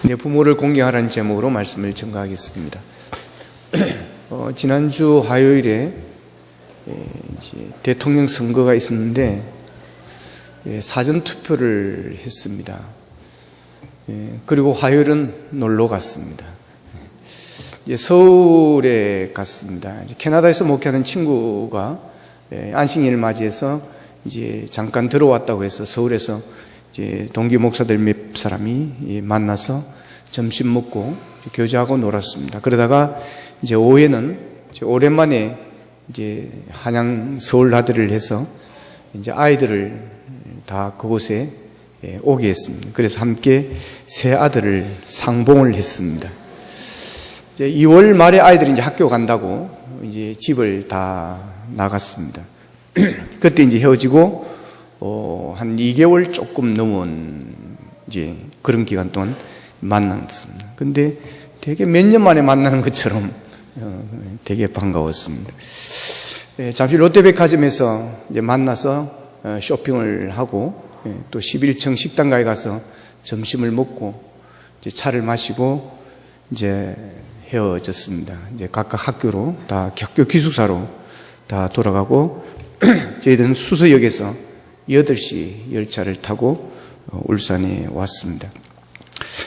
내 부모를 공경하라는 제목으로 말씀을 전가하겠습니다. 지난주 화요일에 이제 대통령 선거가 있었는데 사전 투표를 했습니다. 그리고 화요일은 놀러 갔습니다. 서울에 갔습니다. 캐나다에서 목회하는 친구가 안식일을 맞이해서 이제 잠깐 들어왔다고 해서 서울에서 이제 동기 목사들 몇 사람이 만나서 점심 먹고 교제하고 놀았습니다. 그러다가 이제 오후에는 오랜만에 이제 한양 서울 나들이를 해서 이제 아이들을 다 그곳에 오게 했습니다. 그래서 함께 세 아들을 상봉을 했습니다. 이제 2월 말에 아이들이 이제 학교 간다고 이제 집을 다 나갔습니다. 그때 이제 헤어지고 한 2개월 조금 넘은 이제 그런 기간 동안 만났습니다. 근데 되게 몇 년 만에 만나는 것처럼 되게 반가웠습니다. 잠시 롯데백화점에서 이제 만나서 쇼핑을 하고 또 11층 식당가에 가서 점심을 먹고 이제 차를 마시고 이제 헤어졌습니다. 이제 각각 학교로 다 학교 기숙사로 다 돌아가고 저희들은 수서역에서 8시 열차를 타고 울산에 왔습니다.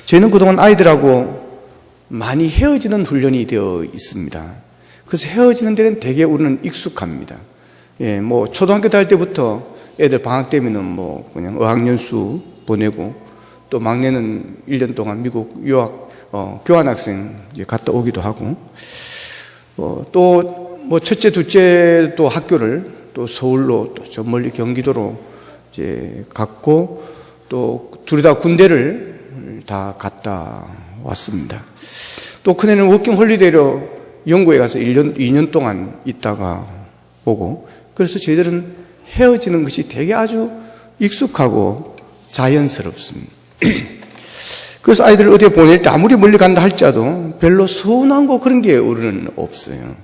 저희는 그동안 아이들하고 많이 헤어지는 훈련이 되어 있습니다. 그래서 헤어지는 데는 되게 우리는 익숙합니다. 뭐 초등학교 다닐 때부터 애들 방학 되면은 뭐 그냥 어학연수 보내고 또 막내는 1년 동안 미국 유학 교환학생 갔다 오기도 하고 또 뭐 첫째 둘째 또 학교를 또 서울로 또 저 멀리 경기도로 이제 갔고 또 둘이 다 군대를 다 갔다 왔습니다. 또 큰애는 워킹 홀리데이로 영국에 가서 2년 동안 있다가 오고 그래서 저희들은 헤어지는 것이 되게 아주 익숙하고 자연스럽습니다. 그래서 아이들을 어디에 보낼 때 아무리 멀리 간다 할지라도 별로 서운한 거 그런 게 우리는 없어요.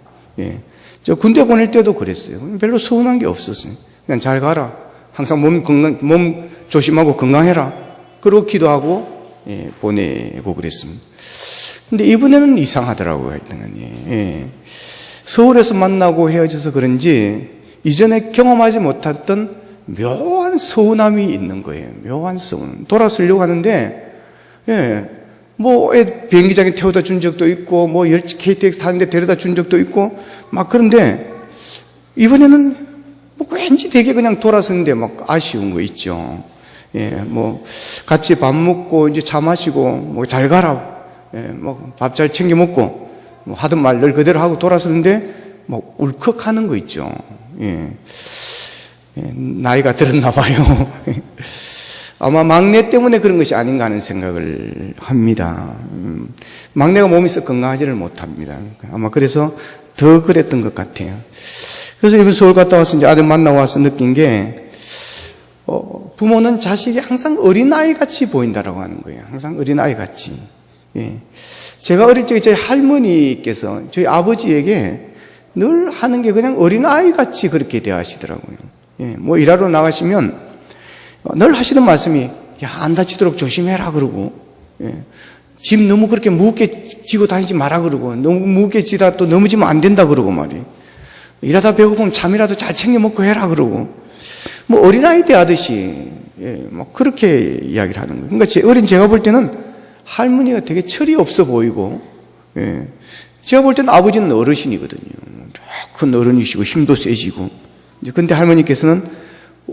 저 군대 보낼 때도 그랬어요. 별로 서운한 게 없었어요. 그냥 잘 가라. 항상 몸 조심하고 건강해라. 그러고 기도하고 보내고 그랬습니다. 근데 이번에는 이상하더라고요. 서울에서 만나고 헤어져서 그런지 이전에 경험하지 못했던 묘한 서운함이 있는 거예요. 묘한 서운. 돌아서려고 하는데 뭐 비행기장에 태워다 준 적도 있고 뭐 KTX 타는데 데려다 준 적도 있고 막 그런데 이번에는 뭐 왠지 되게 그냥 돌아서는데 막 아쉬운 거 있죠. 뭐 같이 밥 먹고 이제 차 마시고 뭐 잘 가라. 뭐 밥 잘 챙겨 먹고 뭐 하던 말 늘 그대로 하고 돌아서는데 뭐 울컥하는 거 있죠. 나이가 들었나 봐요. 아마 막내 때문에 그런 것이 아닌가 하는 생각을 합니다. 막내가 몸이 썩 건강하지를 못합니다. 아마 그래서 더 그랬던 것 같아요. 그래서 이번 서울 갔다 와서 이제 아들 만나고 와서 느낀 게 부모는 자식이 항상 어린아이 같이 보인다라고 하는 거예요. 항상 어린아이 같이. 제가 어릴 적에 저희 할머니께서 저희 아버지에게 늘 하는 게 그냥 어린아이 같이 그렇게 대하시더라고요. 뭐 일하러 나가시면 늘 하시는 말씀이 야, 안 다치도록 조심해라 그러고 짐 너무 그렇게 무겁게 지고 다니지 마라 그러고 너무 무겁게 지다 또 넘어지면 안 된다 그러고 말이에요. 일하다 배고프면 잠이라도 잘 챙겨 먹고 해라 그러고 뭐 어린아이 대하듯이 뭐 그렇게 이야기를 하는 거예요. 그러니까 제가 볼 때는 할머니가 되게 철이 없어 보이고 제가 볼 때는 아버지는 어르신이거든요. 큰 어른이시고 힘도 세시고 근데 할머니께서는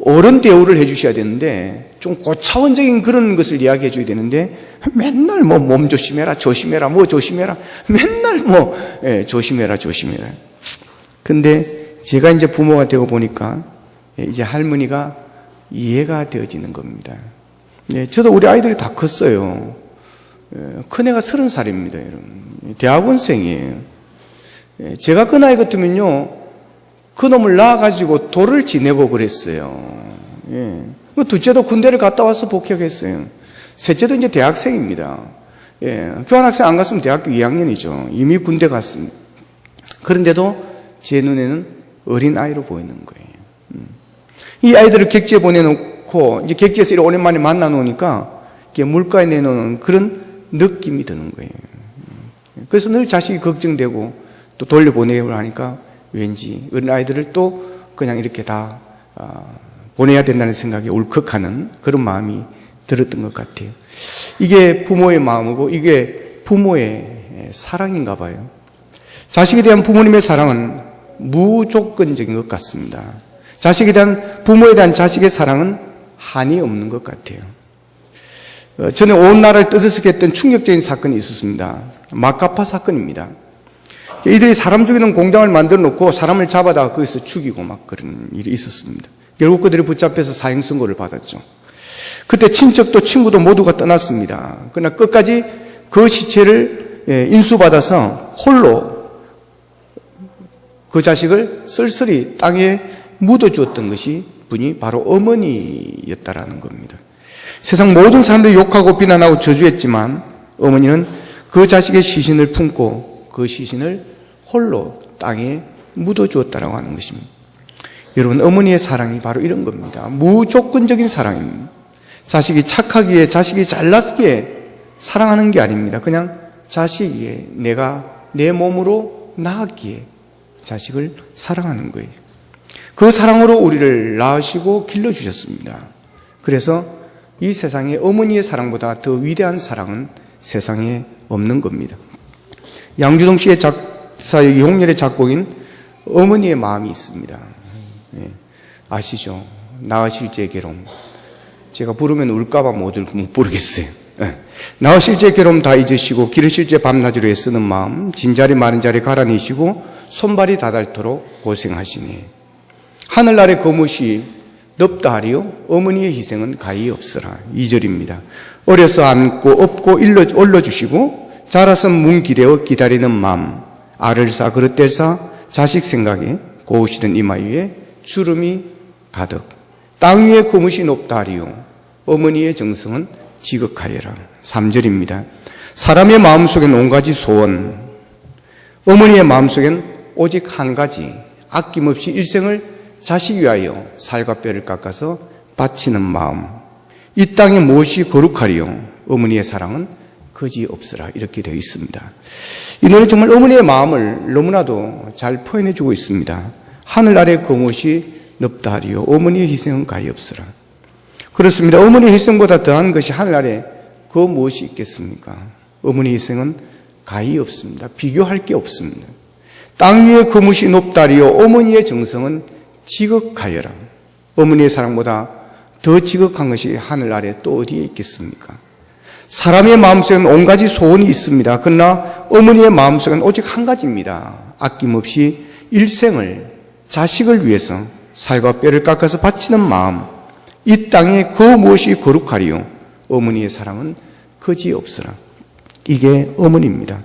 어른 대우를 해주셔야 되는데 좀 고차원적인 그런 것을 이야기해 줘야 되는데 맨날 뭐 몸 조심해라 조심해라 뭐 조심해라 맨날 뭐 조심해라 근데 제가 이제 부모가 되고 보니까 이제 할머니가 이해가 되어지는 겁니다. 저도 우리 아이들이 다 컸어요. 큰애가 30살입니다 여러분. 대학원생이에요. 제가 그 나이 같으면요 그놈을 낳아가지고 돌을 지내고 그랬어요. 둘째도 군대를 갔다 와서 복역했어요. 셋째도 이제 대학생입니다. 교환학생 안 갔으면 대학교 2학년이죠. 이미 군대 갔습니다. 그런데도 제 눈에는 어린아이로 보이는 거예요. 이 아이들을 객지에 보내놓고 이제 객지에서 이렇게 오랜만에 만나 놓으니까 물가에 내놓는 그런 느낌이 드는 거예요. 그래서 늘 자식이 걱정되고 또 돌려보내려고 하니까 왠지 어린아이들을 또 그냥 이렇게 다 보내야 된다는 생각에 울컥하는 그런 마음이 들었던 것 같아요. 이게 부모의 마음이고 이게 부모의 사랑인가 봐요. 자식에 대한 부모님의 사랑은 무조건적인 것 같습니다. 자식에 대한 부모에 대한 자식의 사랑은 한이 없는 것 같아요. 전에 온 나라를 떠들썩게 했던 충격적인 사건이 있었습니다. 마카파 사건입니다. 이들이 사람 죽이는 공장을 만들어 놓고 사람을 잡아다가 거기서 죽이고 막 그런 일이 있었습니다. 결국 그들이 붙잡혀서 사형 선고를 받았죠. 그때 친척도 친구도 모두가 떠났습니다. 그러나 끝까지 그 시체를 인수받아서 홀로 그 자식을 쓸쓸히 땅에 묻어주었던 것이 분이 바로 어머니였다라는 겁니다. 세상 모든 사람들이 욕하고 비난하고 저주했지만 어머니는 그 자식의 시신을 품고 그 시신을 홀로 땅에 묻어주었다라고 하는 것입니다. 여러분, 어머니의 사랑이 바로 이런 겁니다. 무조건적인 사랑입니다. 자식이 착하기에, 자식이 잘났기에 사랑하는 게 아닙니다. 그냥 자식이 내가 내 몸으로 낳았기에 자식을 사랑하는 거예요. 그 사랑으로 우리를 낳으시고 길러주셨습니다. 그래서 이 세상에 어머니의 사랑보다 더 위대한 사랑은 세상에 없는 겁니다. 양주동 씨의 작사의 이홍렬의 작곡인 어머니의 마음이 있습니다. 아시죠? 낳으실 제 괴로움. 제가 부르면 울까봐 못 부르겠어요. 낳으실 제 괴로움 다 잊으시고 기르실 제 밤낮으로 애쓰는 마음, 진자리 마른 자리 갈아내시고 손발이 다닳도록 고생하시네. 하늘 아래 거뭇이 넓다 하리요 어머니의 희생은 가히 없으라. 2절입니다. 어려서 안고 업고 올려주시고 자라서 문 기대어 기다리는 마음, 알을 싸 그릇 뗄사 자식 생각에 고우시던 이마 위에 주름이 가득. 땅 위에 거뭇이 높다 하리요 어머니의 정성은 지극하여라. 3절입니다. 사람의 마음속엔 온가지 소원, 어머니의 마음속엔 오직 한 가지, 아낌없이 일생을 자식 위하여 살과 뼈를 깎아서 바치는 마음. 이 땅에 무엇이 거룩하리요 어머니의 사랑은 거지 없으라. 이렇게 되어 있습니다. 이 노래 정말 어머니의 마음을 너무나도 잘 표현해주고 있습니다. 하늘 아래 거뭇이 넓다 하리요 어머니의 희생은 가히 없으라. 그렇습니다. 어머니의 희생보다 더한 것이 하늘 아래 그 무엇이 있겠습니까? 어머니의 희생은 가히 없습니다. 비교할 게 없습니다. 땅 위에 거뭇이 높다 하리요 어머니의 정성은 지극하여라. 어머니의 사랑보다 더 지극한 것이 하늘 아래 또 어디에 있겠습니까? 사람의 마음속에는 온 가지 소원이 있습니다. 그러나 어머니의 마음속에는 오직 한 가지입니다. 아낌없이 일생을 자식을 위해서 살과 뼈를 깎아서 바치는 마음. 이 땅에 그 무엇이 거룩하리요 어머니의 사랑은 거지 없으라. 이게 어머니입니다.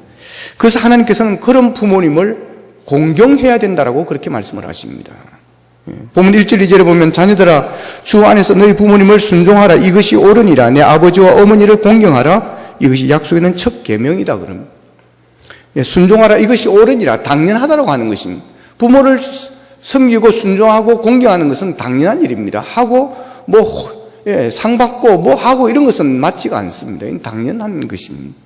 그래서 하나님께서는 그런 부모님을 공경해야 된다라고 그렇게 말씀을 하십니다. 본문 1절 2절에 보면 자녀들아 주 안에서 너희 부모님을 순종하라. 이것이 옳으니라. 내 아버지와 어머니를 공경하라. 이것이 약속에 있는 첫 계명이다. 그럼 순종하라. 이것이 옳으니라. 당연하다라고 하는 것입니다. 부모를 섬기고 순종하고 공경하는 것은 당연한 일입니다. 하고 상 받고 하고 이런 것은 맞지가 않습니다. 이건 당연한 것입니다.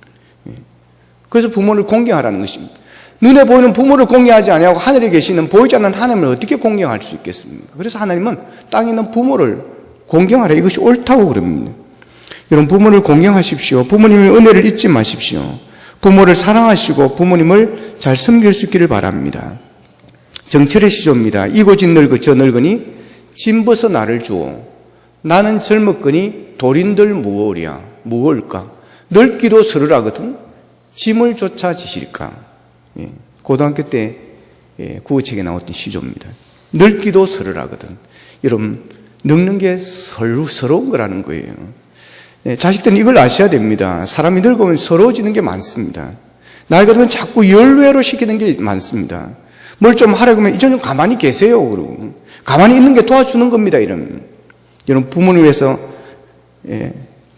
그래서 부모를 공경하라는 것입니다. 눈에 보이는 부모를 공경하지 아니하고 하늘에 계시는 보이지 않는 하나님을 어떻게 공경할 수 있겠습니까? 그래서 하나님은 땅에 있는 부모를 공경하라. 이것이 옳다고 그럽니다. 여러분, 부모를 공경하십시오. 부모님의 은혜를 잊지 마십시오. 부모를 사랑하시고 부모님을 잘 섬길 수 있기를 바랍니다. 정철의 시조입니다. 이고진 늙어 저 늙으니 짐벗어 나를 주오. 나는 젊었거니 돌인들 무거울까? 늙기도 서르라거든 짐을 쫓아 지실까? 고등학교 때 국어책에 나왔던 시조입니다. 늙기도 서르라거든. 여러분, 늙는 게 서러운 거라는 거예요. 자식들은 이걸 아셔야 됩니다. 사람이 늙으면 서러워지는 게 많습니다. 나이가 들면 자꾸 열외로 시키는 게 많습니다. 뭘 좀 하라고 하면 이제 좀 가만히 계세요. 그러고 가만히 있는 게 도와주는 겁니다. 이러면 여러분, 부모를 위해서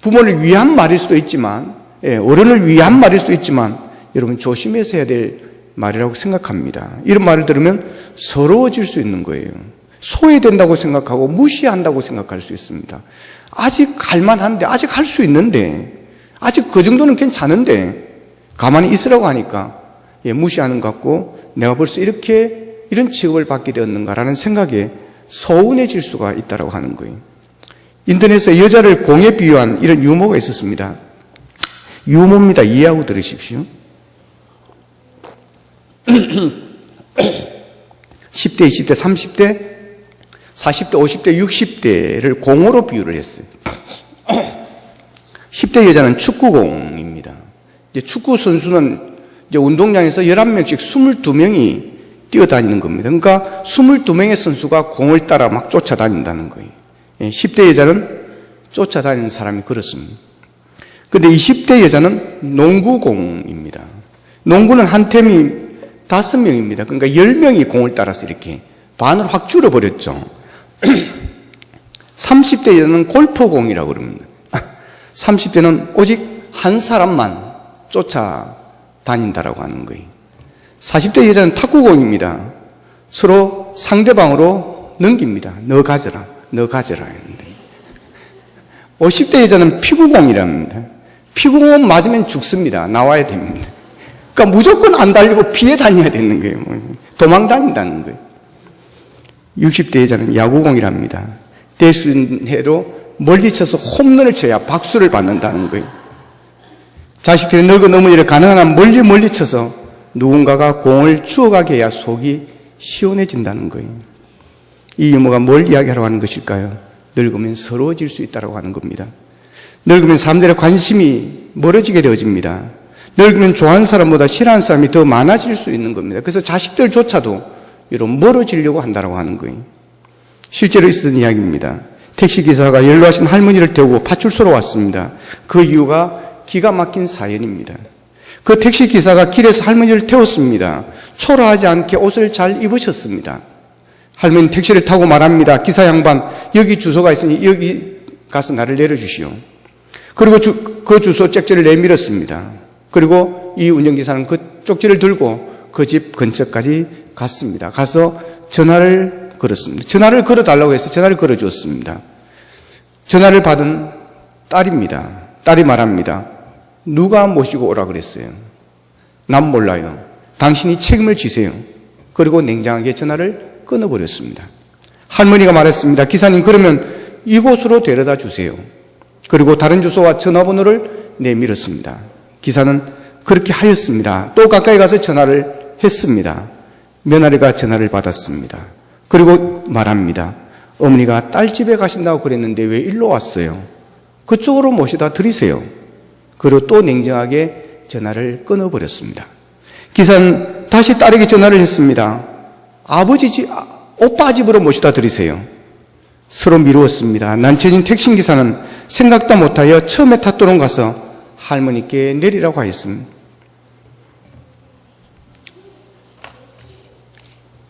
부모를 위한 말일 수도 있지만 어른을 위한 말일 수도 있지만 여러분 조심해서 해야 될 말이라고 생각합니다. 이런 말을 들으면 서러워질 수 있는 거예요. 소외된다고 생각하고 무시한다고 생각할 수 있습니다. 아직 갈만한데, 아직 할 수 있는데, 아직 그 정도는 괜찮은데 가만히 있으라고 하니까 무시하는 것 같고 내가 벌써 이런 취급을 받게 되었는가라는 생각에 서운해질 수가 있다고 하는 거예요. 인터넷에 여자를 공에 비유한 이런 유머가 있었습니다. 유머입니다. 이해하고 들으십시오. 10대, 20대, 30대, 40대, 50대, 60대를 공으로 비유를 했어요. 10대 여자는 축구공입니다. 이제 축구 선수는 이제 운동장에서 11명씩 22명이 뛰어다니는 겁니다. 그러니까 22명의 선수가 공을 따라 막 쫓아다닌다는 거예요. 10대 여자는 쫓아다니는 사람이 그렇습니다. 근데 20대 여자는 농구공입니다. 농구는 한 팀이 5명입니다. 그러니까 10명이 공을 따라서 이렇게 반을 확 줄여버렸죠. 30대 여자는 골프공이라고 그럽니다. 30대는 오직 한 사람만 쫓아다닌다라고 하는 거예요. 40대 여자는 탁구공입니다. 서로 상대방으로 넘깁니다. 너 가져라, 너 가져라 했는데. 50대 여자는 피구공이랍니다. 피구공 맞으면 죽습니다. 나와야 됩니다. 그러니까 무조건 안 달리고 피해 다녀야 되는 거예요. 도망 다닌다는 거예요. 60대 여자는 야구공이랍니다. 대순해로 멀리 쳐서 홈런을 쳐야 박수를 받는다는 거예요. 자식들이 늙어 넘어지를 가능한 한 멀리 쳐서 누군가가 공을 주워가게 해야 속이 시원해진다는 거예요. 이 유머가 뭘 이야기하러 하는 것일까요? 늙으면 서러워질 수 있다고 하는 겁니다. 늙으면 사람들의 관심이 멀어지게 되어집니다. 늙으면 좋아하는 사람보다 싫어하는 사람이 더 많아질 수 있는 겁니다. 그래서 자식들조차도 이런 멀어지려고 한다고 하는 거예요. 실제로 있었던 이야기입니다. 택시기사가 연로하신 할머니를 태우고 파출소로 왔습니다. 그 이유가 기가 막힌 사연입니다. 그 택시기사가 길에서 할머니를 태웠습니다. 초라하지 않게 옷을 잘 입으셨습니다. 할머니 택시를 타고 말합니다. 기사 양반, 여기 주소가 있으니 여기 가서 나를 내려주시오. 그리고 그 주소 쪽지를 내밀었습니다. 그리고 이 운전기사는 그 쪽지를 들고 그 집 근처까지 갔습니다. 가서 전화를 걸었습니다. 전화를 걸어달라고 해서 전화를 걸어주었습니다. 전화를 받은 딸입니다. 딸이 말합니다. 누가 모시고 오라 그랬어요? 난 몰라요. 당신이 책임을 지세요. 그리고 냉정하게 전화를 끊어버렸습니다. 할머니가 말했습니다. 기사님, 그러면 이곳으로 데려다 주세요. 그리고 다른 주소와 전화번호를 내밀었습니다. 기사는 그렇게 하였습니다. 또 가까이 가서 전화를 했습니다. 며느리가 전화를 받았습니다. 그리고 말합니다. 어머니가 딸 집에 가신다고 그랬는데 왜 일로 왔어요? 그쪽으로 모시다 드리세요. 그리고 또 냉정하게 전화를 끊어버렸습니다. 기사는 다시 딸에게 전화를 했습니다. 오빠 집으로 모시다 드리세요. 서로 미루었습니다. 난처해진 택시기사는 생각도 못하여 처음에 탔도록 가서 할머니께 내리라고 하였습니다.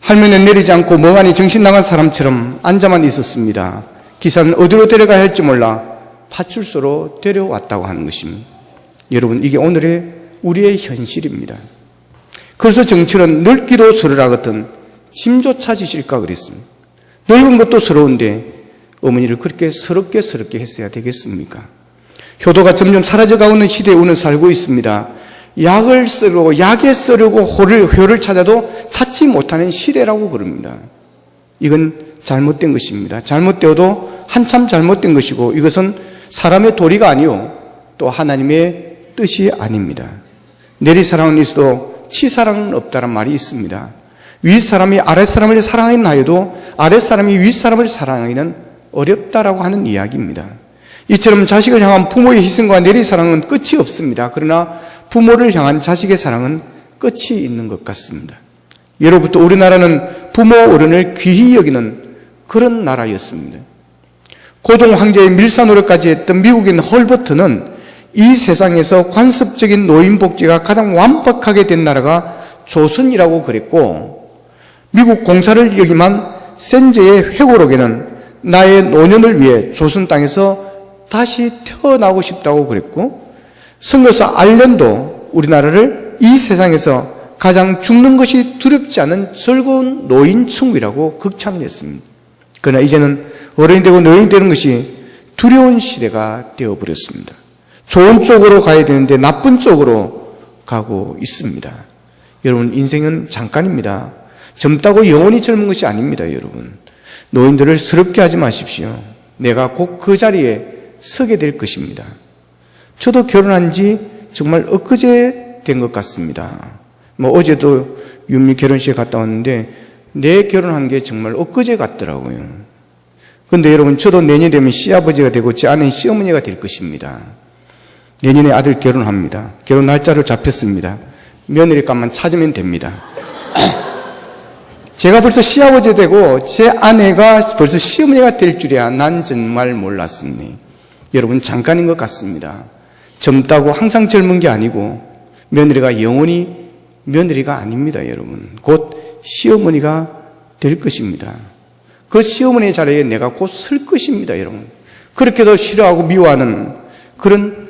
할머니는 내리지 않고 멍하니 정신 나간 사람처럼 앉아만 있었습니다. 기사는 어디로 데려가야 할지 몰라 파출소로 데려왔다고 하는 것입니다. 여러분, 이게 오늘의 우리의 현실입니다. 그래서 정치는 늙기도 서러라거든 짐조차 지실까 그랬습니다. 늙은 것도 서러운데 어머니를 그렇게 서럽게 했어야 되겠습니까? 효도가 점점 사라져가는 시대에 우리는 살고 있습니다. 약을 쓰려고, 약에 쓰려고 효를 찾아도 찾지 못하는 시대라고 그럽니다. 이건 잘못된 것입니다. 잘못되어도 한참 잘못된 것이고 이것은 사람의 도리가 아니요 또 하나님의 뜻이 아닙니다. 내리사랑은 있어도 치사랑은 없다는 말이 있습니다. 윗사람이 아랫사람을 사랑하여도 아랫사람이 윗사람을 사랑하기는 어렵다라고 하는 이야기입니다. 이처럼 자식을 향한 부모의 희생과 내리사랑은 끝이 없습니다. 그러나 부모를 향한 자식의 사랑은 끝이 있는 것 같습니다. 예로부터 우리나라는 부모 어른을 귀히 여기는 그런 나라였습니다. 고종 황제의 밀사 노릇까지 했던 미국인 헐버트는 이 세상에서 관습적인 노인복지가 가장 완벽하게 된 나라가 조선이라고 그랬고, 미국 공사를 역임한 센제의 회고록에는 나의 노년을 위해 조선 땅에서 다시 태어나고 싶다고 그랬고, 선교사 알렌도 우리나라를 이 세상에서 가장 죽는 것이 두렵지 않은 즐거운 노인층이라고 극찬했습니다. 그러나 이제는 어른이 되고 노인이 되는 것이 두려운 시대가 되어버렸습니다. 좋은 쪽으로 가야 되는데 나쁜 쪽으로 가고 있습니다. 여러분, 인생은 잠깐입니다. 젊다고 영원히 젊은 것이 아닙니다. 여러분, 노인들을 서럽게 하지 마십시오. 내가 곧 그 자리에 서게 될 것입니다. 저도 결혼한 지 정말 엊그제 된 것 같습니다. 어제도 윤미 결혼식에 갔다 왔는데 내 결혼한 게 정말 엊그제 같더라고요. 그런데 여러분, 저도 내년이 되면 시아버지가 되고 제 아내는 시어머니가 될 것입니다. 내년에 아들 결혼합니다. 결혼 날짜를 잡혔습니다. 며느리값만 찾으면 됩니다. 제가 벌써 시아버지 되고 제 아내가 벌써 시어머니가 될 줄이야 난 정말 몰랐습니다. 여러분, 잠깐인 것 같습니다. 젊다고 항상 젊은 게 아니고 며느리가 영원히 며느리가 아닙니다. 여러분, 곧 시어머니가 될 것입니다. 그 시어머니의 자리에 내가 곧 설 것입니다. 여러분, 그렇게도 싫어하고 미워하는 그런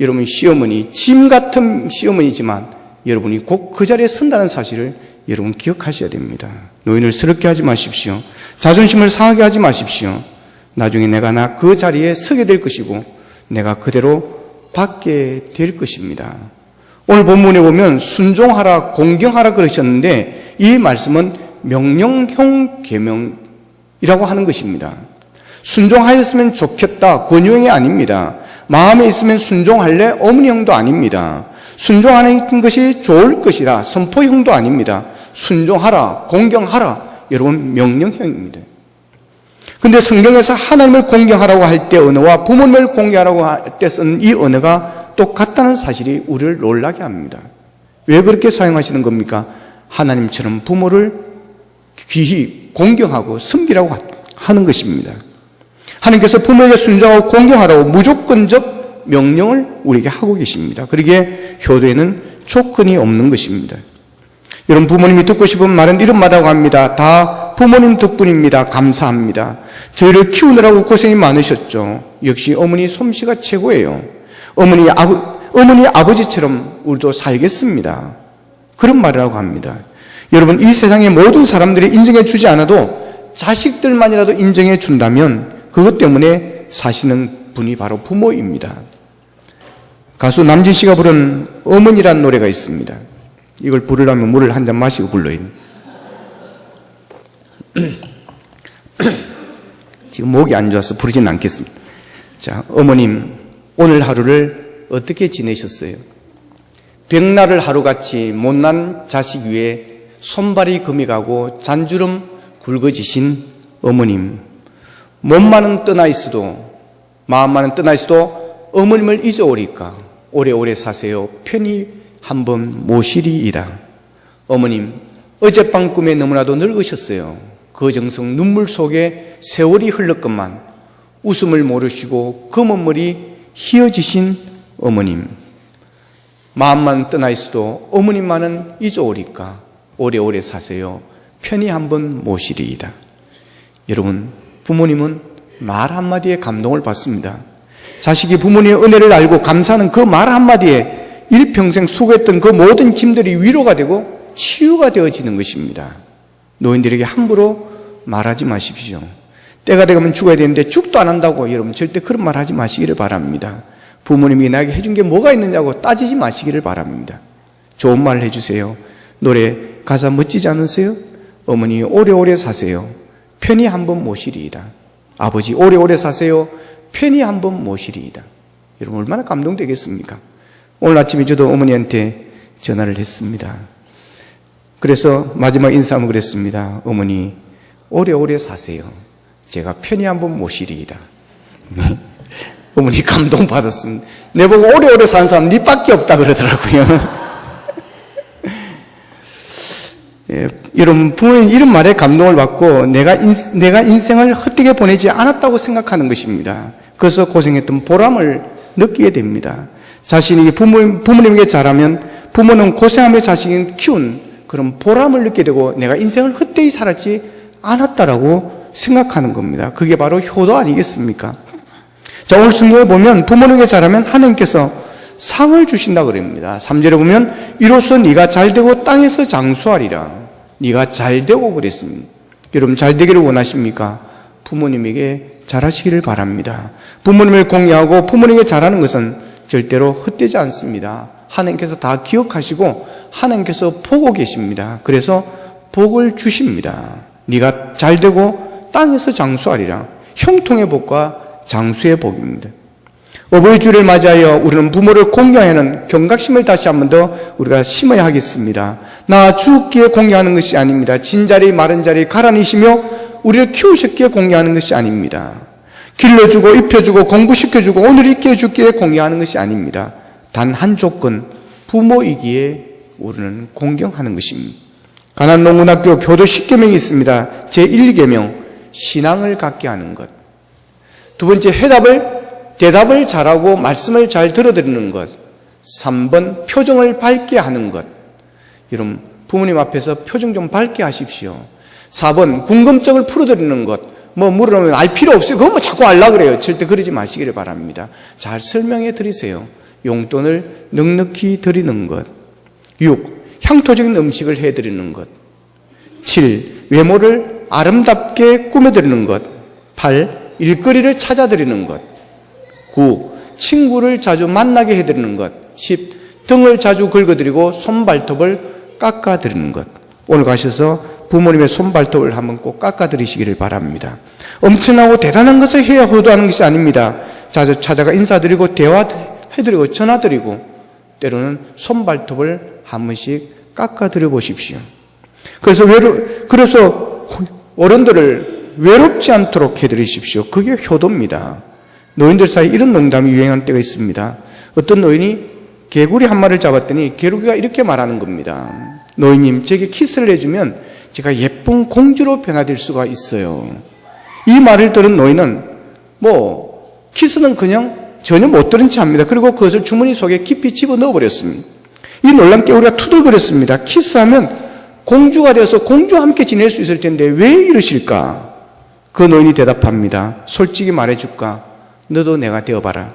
여러분 시어머니, 짐 같은 시어머니지만 여러분이 곧 그 자리에 선다는 사실을 여러분 기억하셔야 됩니다. 노인을 서럽게 하지 마십시오. 자존심을 상하게 하지 마십시오. 나중에 내가 그 자리에 서게 될 것이고 내가 그대로 받게 될 것입니다. 오늘 본문에 보면 순종하라, 공경하라 그러셨는데 이 말씀은 명령형 계명이라고 하는 것입니다. 순종하였으면 좋겠다, 권유형이 아닙니다. 마음에 있으면 순종할래, 어머니형도 아닙니다. 순종하는 것이 좋을 것이다, 선포형도 아닙니다. 순종하라, 공경하라, 여러분 명령형입니다. 근데 성경에서 하나님을 공경하라고 할 때 언어와 부모님을 공경하라고 할 때 쓴 이 언어가 똑같다는 사실이 우리를 놀라게 합니다. 왜 그렇게 사용하시는 겁니까? 하나님처럼 부모를 귀히 공경하고 섬기라고 하는 것입니다. 하나님께서 부모에게 순종하고 공경하라고 무조건적 명령을 우리에게 하고 계십니다. 그러기에 효도에는 조건이 없는 것입니다. 여러분, 부모님이 듣고 싶은 말은 이런 말이라고 합니다. 다 부모님 덕분입니다. 감사합니다. 저희를 키우느라고 고생이 많으셨죠. 역시 어머니 솜씨가 최고예요. 어머니 아버지처럼 우리도 살겠습니다. 그런 말이라고 합니다. 여러분, 이 세상의 모든 사람들이 인정해 주지 않아도 자식들만이라도 인정해 준다면 그것 때문에 사시는 분이 바로 부모입니다. 가수 남진 씨가 부른 어머니란 노래가 있습니다. 이걸 부르려면 물을 한 잔 마시고 불러요. 지금 목이 안 좋아서 부르진 않겠습니다. 자, 어머님, 오늘 하루를 어떻게 지내셨어요? 백날을 하루같이 못난 자식 위에 손발이 금이 가고 잔주름 굵어지신 어머님, 몸만은 떠나 있어도 마음만은 떠나 있어도 어머님을 잊어오리까 오래오래 사세요. 편히 한번 모시리이다. 어머님, 어젯밤 꿈에 너무나도 늙으셨어요. 그 정성 눈물 속에 세월이 흘렀건만 웃음을 모르시고 검은 머리 희어지신 어머님, 마음만 떠나 있어도 어머님만은 잊어오리까 오래오래 사세요. 편히 한번 모시리이다. 여러분, 부모님은 말 한마디에 감동을 받습니다. 자식이 부모님의 은혜를 알고 감사하는 그 말 한마디에 일평생 수고했던 그 모든 짐들이 위로가 되고 치유가 되어지는 것입니다. 노인들에게 함부로 말하지 마십시오. 때가 되면 죽어야 되는데 죽도 안 한다고 여러분 절대 그런 말 하지 마시기를 바랍니다. 부모님이 나에게 해준 게 뭐가 있느냐고 따지지 마시기를 바랍니다. 좋은 말 해주세요. 노래 가사 멋지지 않으세요? 어머니 오래오래 사세요. 편히 한번 모시리이다. 아버지 오래오래 사세요. 편히 한번 모시리이다. 여러분 얼마나 감동되겠습니까? 오늘 아침에 저도 어머니한테 전화를 했습니다. 그래서 마지막 인사하면 그랬습니다. 어머니 오래오래 사세요. 제가 편히 한번 모시리이다. 어머니 감동받았습니다. 내보고 오래오래 사는 사람 니밖에 없다 그러더라고요. 예, 여러분 부모님 이런 말에 감동을 받고 내가 인생을 헛되게 보내지 않았다고 생각하는 것입니다. 그래서 고생했던 보람을 느끼게 됩니다. 자신이 부모님에게 잘하면 부모는 고생하며 자식을 키운 그런 보람을 느끼게 되고 내가 인생을 헛되이 살았지 않았다라고 생각하는 겁니다. 그게 바로 효도 아니겠습니까? 자, 오늘 성경에 보면 부모님에게 잘하면 하나님께서 상을 주신다고 그럽니다. 3절에 보면 이로써 네가 잘되고 땅에서 장수하리라. 네가 잘되고 그랬습니다. 여러분 잘 되기를 원하십니까? 부모님에게 잘하시기를 바랍니다. 부모님을 공경하고 부모님에게 잘하는 것은 절대로 헛되지 않습니다. 하나님께서 다 기억하시고 하나님께서 보고 계십니다. 그래서 복을 주십니다. 네가 잘되고 땅에서 장수하리라. 형통의 복과 장수의 복입니다. 어버이 주를 맞이하여 우리는 부모를 공경하는 경각심을 다시 한 번 더 우리가 심어야 하겠습니다. 나 죽기에 공경하는 것이 아닙니다. 진자리 마른 자리 가라니시며 우리를 키우셨기에 공경하는 것이 아닙니다. 길러주고 입혀주고 공부시켜주고 오늘 있게 해주기에 공경하는 것이 아닙니다. 단 한 조건, 부모이기에 우리는 공경하는 것입니다. 가난농군학교 교도 10계명이 있습니다. 제1계명, 신앙을 갖게 하는 것. 두 번째, 대답을 잘하고 말씀을 잘 들어드리는 것. 3번, 표정을 밝게 하는 것. 여러분, 부모님 앞에서 표정 좀 밝게 하십시오. 4번, 궁금증을 풀어드리는 것. 물으면 알 필요 없어요. 그거 자꾸 알라 그래요. 절대 그러지 마시기를 바랍니다. 잘 설명해 드리세요. 용돈을 넉넉히 드리는 것. 6. 향토적인 음식을 해드리는 것. 7. 외모를 아름답게 꾸며드리는 것. 8. 일거리를 찾아드리는 것. 9. 친구를 자주 만나게 해드리는 것. 10. 등을 자주 긁어드리고 손발톱을 깎아드리는 것. 오늘 가셔서 부모님의 손발톱을 한번 꼭 깎아드리시기를 바랍니다. 엄청나고 대단한 것을 해야 효도하는 것이 아닙니다. 자주 찾아가 인사드리고 대화해드리고 전화드리고 때로는 손발톱을 한 번씩 깎아드려 보십시오. 그래서 어른들을 외롭지 않도록 해드리십시오. 그게 효도입니다. 노인들 사이에 이런 농담이 유행한 때가 있습니다. 어떤 노인이 개구리 한 마리를 잡았더니 개구리가 이렇게 말하는 겁니다. 노인님, 제게 키스를 해주면 제가 예쁜 공주로 변화될 수가 있어요. 이 말을 들은 노인은 키스는 그냥 전혀 못 들은 채 합니다. 그리고 그것을 주머니 속에 깊이 집어넣어 버렸습니다. 이 놀란 개구리가 투덜거렸습니다. 키스하면 공주가 되어서 공주와 함께 지낼 수 있을 텐데 왜 이러실까? 그 노인이 대답합니다. 솔직히 말해줄까? 너도 내가 되어봐라.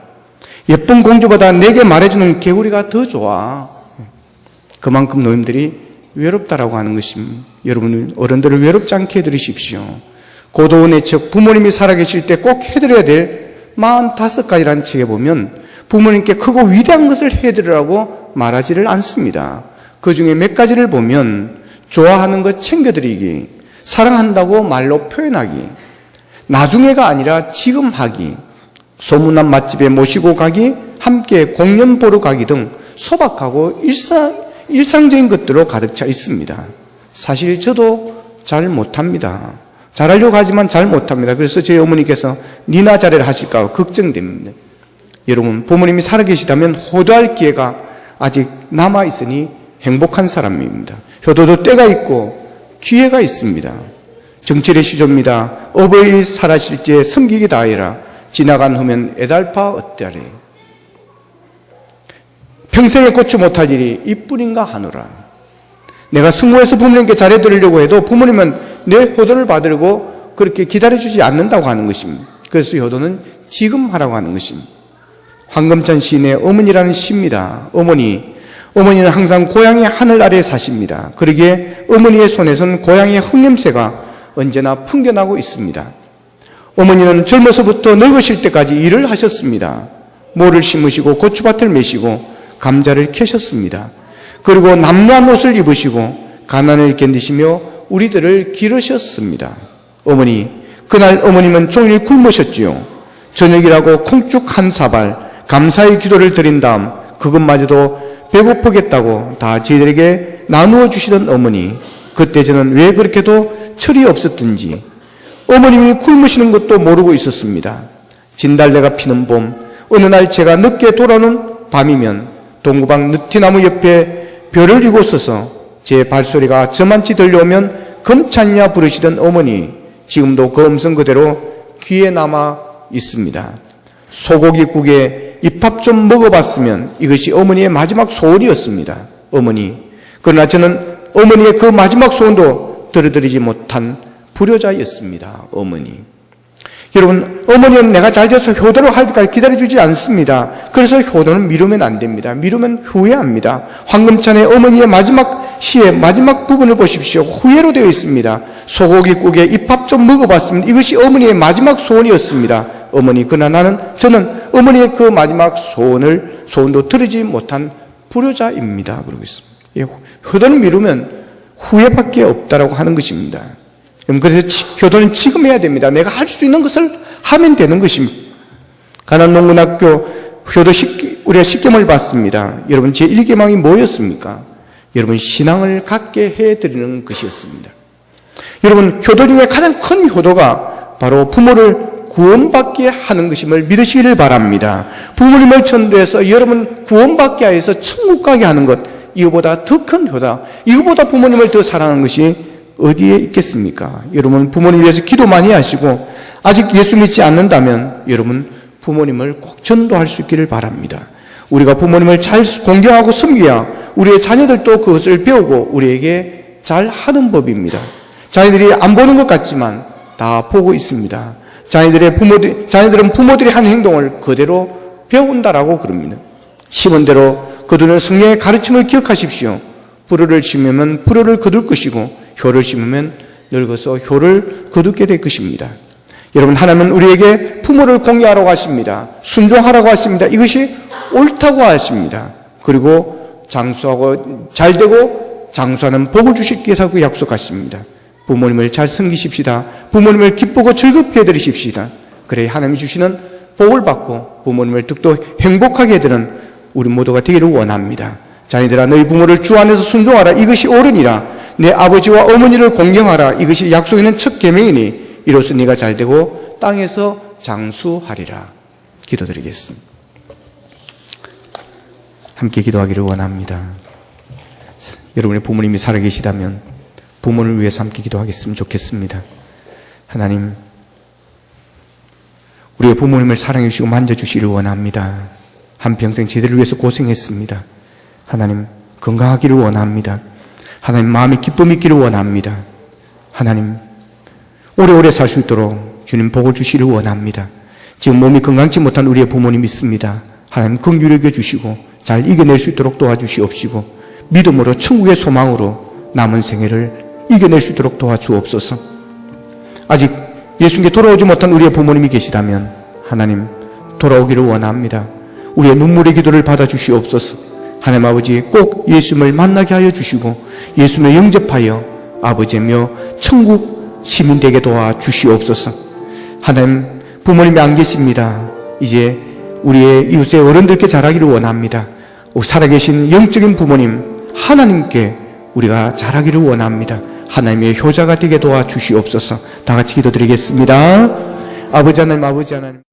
예쁜 공주보다 내게 말해주는 개구리가 더 좋아. 그만큼 노인들이 외롭다라고 하는 것입니다. 여러분, 어른들을 외롭지 않게 해드리십시오. 고도원의 척 부모님이 살아계실 때 꼭 해드려야 될 45가지라는 책에 보면 부모님께 크고 위대한 것을 해드리라고 말하지를 않습니다. 그 중에 몇 가지를 보면 좋아하는 것 챙겨드리기, 사랑한다고 말로 표현하기, 나중에가 아니라 지금 하기, 소문난 맛집에 모시고 가기, 함께 공연 보러 가기 등 소박하고 일상적인 것들로 가득 차 있습니다. 사실 저도 잘 못합니다. 잘하려고 하지만 잘 못합니다. 그래서 저희 어머니께서 니나 잘해라 하실까 걱정됩니다. 여러분, 부모님이 살아계시다면 효도할 기회가 아직 남아있으니 행복한 사람입니다. 효도도 때가 있고 기회가 있습니다. 정철의 시조입니다. 어버이 살아실 때 섬기기 다하여라. 지나간 후면 애달파 어때하래. 평생에 고치 못할 일이 이뿐인가 하노라. 내가 승무해서 부모님께 잘해드리려고 해도 부모님은 내 효도를 받으려고 그렇게 기다려주지 않는다고 하는 것입니다. 그래서 효도는 지금 하라고 하는 것입니다. 황금찬 시인의 어머니라는 시입니다. 어머니는 항상 고향의 하늘 아래에 사십니다. 그러기에 어머니의 손에선 고향의 흙냄새가 언제나 풍겨나고 있습니다. 어머니는 젊어서부터 늙으실 때까지 일을 하셨습니다. 모를 심으시고 고추밭을 메시고 감자를 캐셨습니다. 그리고 남루한 옷을 입으시고 가난을 견디시며 우리들을 기르셨습니다. 그날 어머님은 종일 굶으셨지요. 저녁이라고 콩죽 한 사발 감사의 기도를 드린 다음 그것마저도 배고프겠다고 다 저희들에게 나누어 주시던 어머니, 그때 저는 왜 그렇게도 철이 없었든지 어머님이 굶으시는 것도 모르고 있었습니다. 진달래가 피는 봄, 어느 날 제가 늦게 돌아오는 밤이면 동구방 느티나무 옆에 별을 이고 서서 제 발소리가 저만치 들려오면 검찬냐 부르시던 어머니, 지금도 그 음성 그대로 귀에 남아 있습니다. 소고기국에 입밥 좀 먹어봤으면 이것이 어머니의 마지막 소원이었습니다. 그러나 저는 어머니의 그 마지막 소원도 들어드리지 못한 불효자였습니다. 여러분, 어머니는 내가 잘 돼서 효도를 할 때까지 기다려주지 않습니다. 그래서 효도는 미루면 안 됩니다. 미루면 후회합니다. 황금찬의 어머니의 마지막 시의 마지막 부분을 보십시오. 후회로 되어 있습니다. 소고기국에 입밥 좀 먹어봤으면 이것이 어머니의 마지막 소원이었습니다. 그러나 저는 어머니의 그 마지막 소원을 소원도 들으지 못한 불효자입니다. 그러고 있습니다. 효도는 미루면 후회밖에 없다라고 하는 것입니다. 그래서 효도는 지금 해야 됩니다. 내가 할 수 있는 것을 하면 되는 것입니다. 가난농군학교 효도 우리가 십계명을 봤습니다. 여러분 제 1계명이 뭐였습니까? 여러분 신앙을 갖게 해드리는 것이었습니다. 여러분 효도 중에 가장 큰 효도가 바로 부모를 구원받게 하는 것임을 믿으시기를 바랍니다. 부모님을 전도해서 여러분 구원받게 하여서 천국 가게 하는 것, 이거보다 더 큰 효다, 이거보다 부모님을 더 사랑하는 것이 어디에 있겠습니까? 여러분 부모님 위해서 기도 많이 하시고 아직 예수 믿지 않는다면 여러분 부모님을 꼭 전도할 수 있기를 바랍니다. 우리가 부모님을 잘 공경하고 섬겨야 우리의 자녀들도 그것을 배우고 우리에게 잘 하는 법입니다. 자녀들이 안 보는 것 같지만 다 보고 있습니다. 자녀들은 부모들이 하는 행동을 그대로 배운다라고 그럽니다. 시몬대로 거두는 성령의 가르침을 기억하십시오. 불효를 심으면 불효를 거둘 것이고 효를 심으면 늙어서 효를 거두게 될 것입니다. 여러분 하나님은 우리에게 부모를 공경하라고 하십니다. 순종하라고 하십니다. 이것이 옳다고 하십니다. 그리고 장수하고 잘되고 장수하는 복을 주시겠다고 약속하십니다. 부모님을 잘 섬기십시다. 부모님을 기쁘고 즐겁게 해드리십시다. 그래야 하나님이 주시는 복을 받고 부모님을 뜻도 행복하게 해드리는 우리 모두가 되기를 원합니다. 자녀들아 너희 부모를 주 안에서 순종하라. 이것이 옳으니라. 내 아버지와 어머니를 공경하라. 이것이 약속에 있는 첫 계명이니 이로써 네가 잘되고 땅에서 장수하리라. 기도드리겠습니다. 함께 기도하기를 원합니다. 여러분의 부모님이 살아계시다면 부모를 위해서 함께 기도하겠으면 좋겠습니다. 하나님, 우리의 부모님을 사랑해 주시고 만져주시기를 원합니다. 한평생 저희들을 위해서 고생했습니다. 하나님, 건강하기를 원합니다. 하나님, 마음이 기쁨이 있기를 원합니다. 하나님, 오래오래 살 수 있도록 주님 복을 주시기를 원합니다. 지금 몸이 건강치 못한 우리의 부모님이 있습니다. 하나님, 긍휼히 여겨주시고 잘 이겨낼 수 있도록 도와주시옵시고 믿음으로 천국의 소망으로 남은 생애를 이겨낼 수 있도록 도와주옵소서. 아직 예수님께 돌아오지 못한 우리의 부모님이 계시다면 하나님 돌아오기를 원합니다. 우리의 눈물의 기도를 받아주시옵소서. 하나님 아버지 꼭 예수님을 만나게 하여 주시고 예수님을 영접하여 아버지며 천국 시민 되게 도와주시옵소서. 하나님 부모님이 안 계십니다. 이제 우리의 이웃의 어른들께 잘하기를 원합니다. 살아계신 영적인 부모님 하나님께 우리가 잘하기를 원합니다. 하나님의 효자가 되게 도와주시옵소서. 다 같이 기도드리겠습니다. 아버지 하나님, 아버지 하나님.